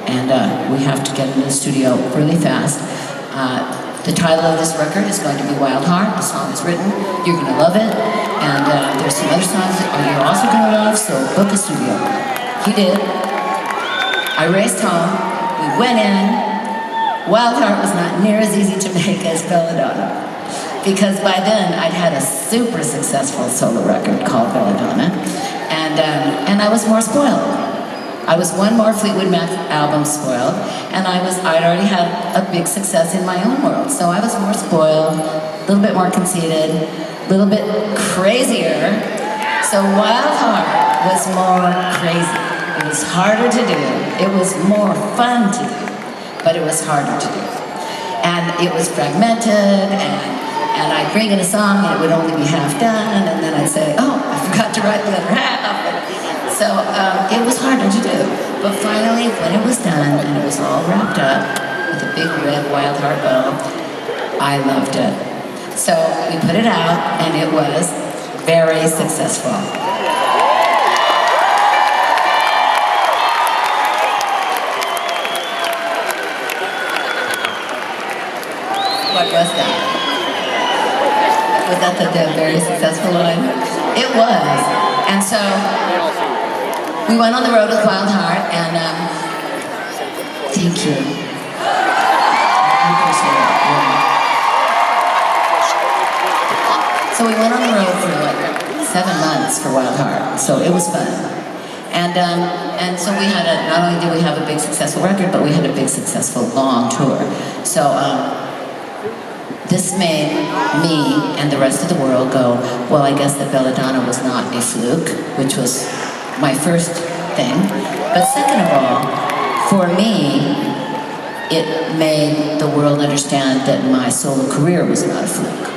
and we have to get into the studio really fast. The title of this record is going to be Wild Heart. The song is written. You're going to love it. And there's some other songs that you're also going to love, so book a studio. He did. I raced home. We went in. Wild Heart was not near as easy to make as Belladonna, because by then I'd had a super successful solo record called Belladonna, and I was more spoiled. I was one more Fleetwood Mac album spoiled, and I'd already had a big success in my own world. So I was more spoiled, a little bit more conceited, a little bit crazier. So Wild Heart was more crazy. It was harder to do. It was more fun to do, but it was harder to do. And it was fragmented, and I'd bring in a song and it would only be half done, and then I'd say, oh, I forgot to write the other half. So it was harder to do, but finally, when it was done and it was all wrapped up with a big red Wild Heart bow, I loved it. So we put it out, and it was very successful. What was that? Was that the very successful line? It was, and so. We went on the road with Wild Heart, and thank you. I appreciate it. Yeah. So we went on the road for like 7 months for Wild Heart, so it was fun. And so we had not only did we have a big successful record, but we had a big successful long tour. So this made me and the rest of the world go, well, I guess that Belladonna was not a fluke, which was my first thing. But second of all, for me, it made the world understand that my solo career was not a fluke.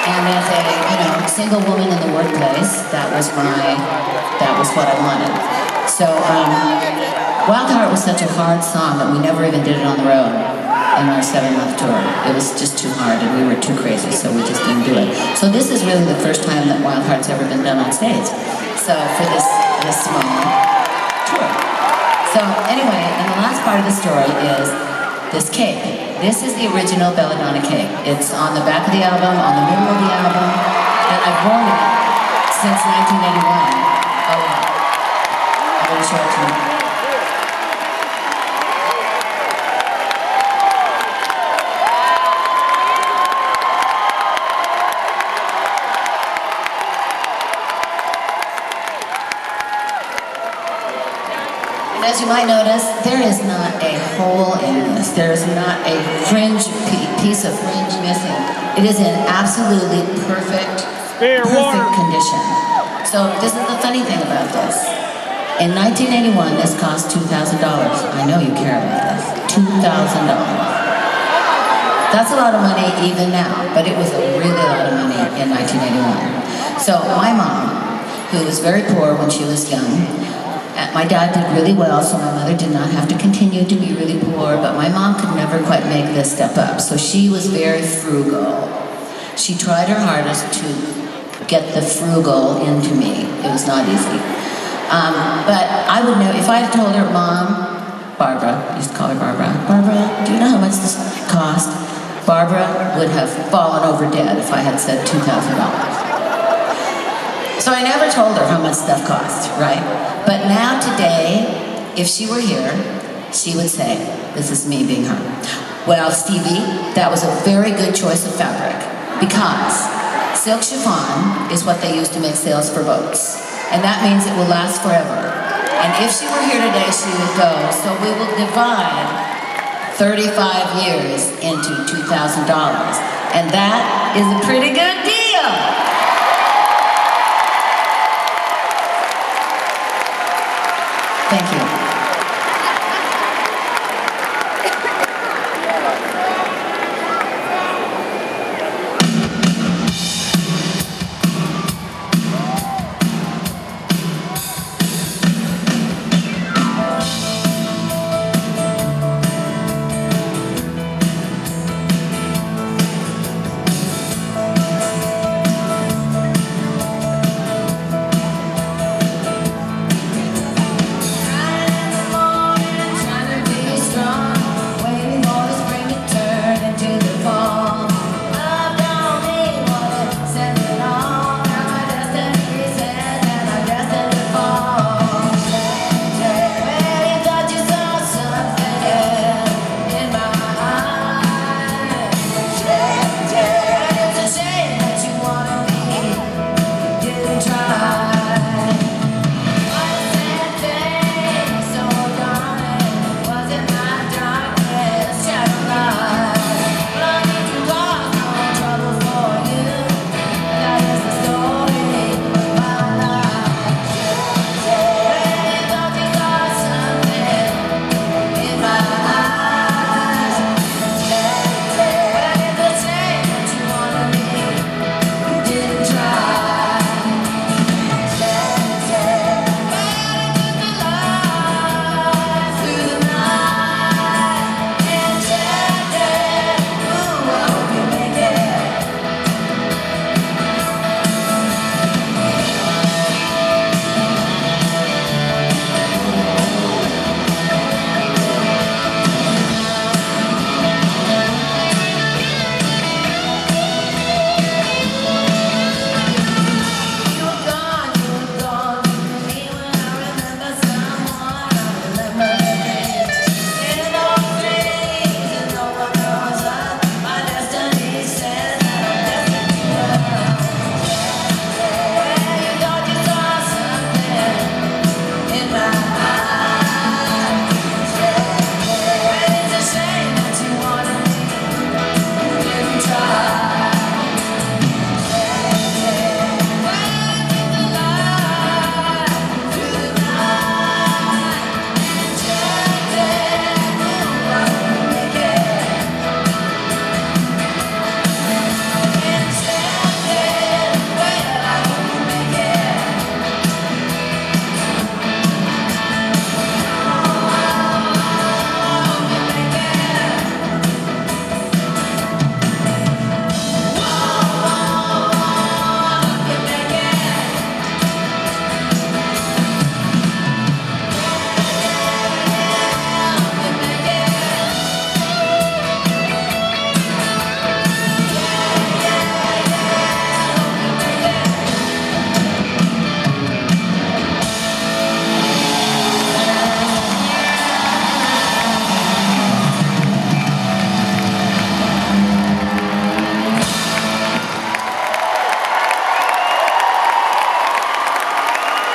And as a single woman in the workplace, that was what I wanted. So Wild Heart was such a hard song that we never even did it on the road in our 7-month tour. It was just too hard, and we were too crazy, so we just didn't do it. So this is really the first time that Wild Heart's ever been done on stage. So for this small tour. So anyway, and the last part of the story is this cake. This is the original Belladonna cake. It's on the back of the album, on the middle of the album, and I've worn it since 1981. Oh yeah. I'm going to show it to you. As you might notice, there is not a hole in this. There is not a piece of fringe missing. It is in absolutely perfect condition. So this is the funny thing about this. In 1981, this cost $2,000. I know you care about this. $2,000. That's a lot of money even now, but it was a really lot of money in 1981. So my mom, who was very poor when she was young, my dad did really well, so my mother did not have to continue to be really poor, but my mom could never quite make this step up, so she was very frugal. She tried her hardest to get the frugal into me. It was not easy. But I would know, if I had told her, Mom, Barbara, I used to call her Barbara, Barbara, do you know how much this cost? Barbara would have fallen over dead if I had said $2,000. So I never told her how much stuff cost, right? But now today, if she were here, she would say, this is me being her. Well, Stevie, that was a very good choice of fabric, because silk chiffon is what they use to make sails for boats. And that means it will last forever. And if she were here today, she would go, so we will divide 35 years into $2,000. And that is a pretty good deal. Thank you.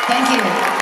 Thank you.